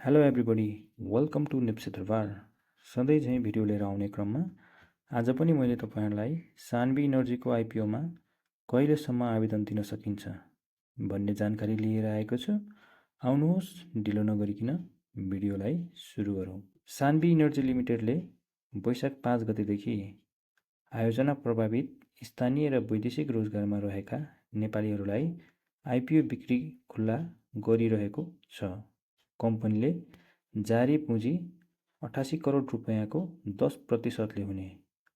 Hello everybody, welcome to Nepse Darbar. सधैँ झैँ video लिएर आउने क्रममा आज पनि मैले तपाईँहरूलाई सान्वी इनर्जीको आइपिओमा कहिलेसम्म आवेदन दिन सकिन्छ भन्ने जानकारी लिएर आएको छु। आउनुहोस् ढिलो नगरिकन भिडियोलाई सुरु गरौँ। सान्वी इनर्जी लिमिटेडले वैशाख 5 गतेदेखि आयोजना प्रभावित स्थानीय र वैदेशिक रोजगारमा रहेका नेपालीहरूलाई आइपिओ बिक्री खुल्ला गरिरहेको छ। कम्पनीले जारी पुँजी 88 करोड रुपैयाँको 10% हुने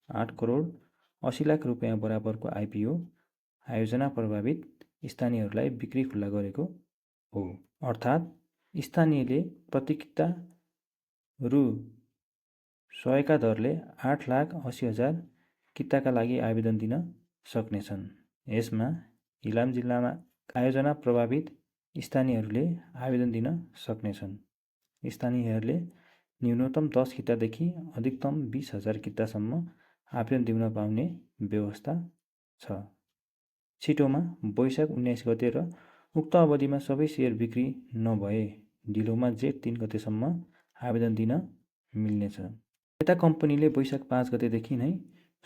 8 करोड 80 लाख रुपैयाँ बराबरको आइपिओ आयोजना प्रभावित स्थानीयहरूलाई बिक्री खुल्ला गरेको हो। अर्थात् स्थानीयले प्रतिकिता रु 100 का दरले 8,80,000 किताका लागि आवेदन दिन सक्नेछन्। यसमा इलाम जिल्लामा आयोजना प्रभावित स्थानीयहरूले आवेदन दिन सक्नेछन्। स्थानीयहरूले न्यूनतम 10 कितादेखि अधिकतम 20,000 कितासम्म आवेदन दिन पाउने व्यवस्था छ। छिटोमा वैशाख 19 गते र उक्त अवधिमा सबै सेयर बिक्री नभए ढिलोमा जेठ 3 गतेसम्म आवेदन दिन मिल्नेछ। यता कम्पनीले वैशाख 5 गतेदेखि नै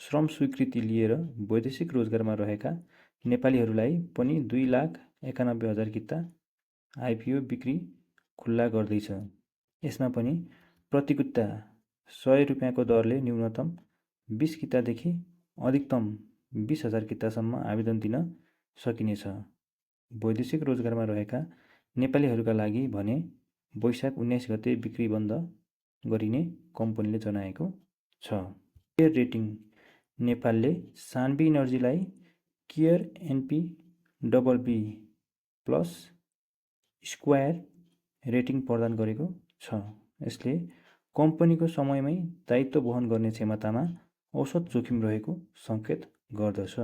श्रम स्वीकृति लिएर वैदेशिक रोजगारमा रहेका नेपालीहरूलाई पनि 2,91,000 किता आइपिओ बिक्री खुल्ला गर्दैछ। यसमा पनि प्रतिकिता 100 रुपैयाँको दरले न्यूनतम 20 कितादेखि अधिकतम 20,000 कितासम्म आवेदन दिन सकिनेछ। वैदेशिक रोजगारमा रहेका नेपालीहरूका लागि भने वैशाख 19 गते बिक्री बन्द गरिने कम्पनीले जनाएको छ। केयर रेटिङ नेपालले सान्वी इनर्जीलाई CARE NP BB+ square rating प्रदान गरेको छ। यसले कम्पनीको समयमै दायित्व वहन गर्ने क्षमतामा औसत जोखिम रहेको सङ्केत गर्दछ।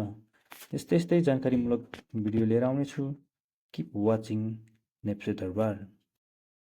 यस्तै जानकारीमूलक भिडियो लिएर आउनेछु। किप वाचिङ नेप्से दरबार।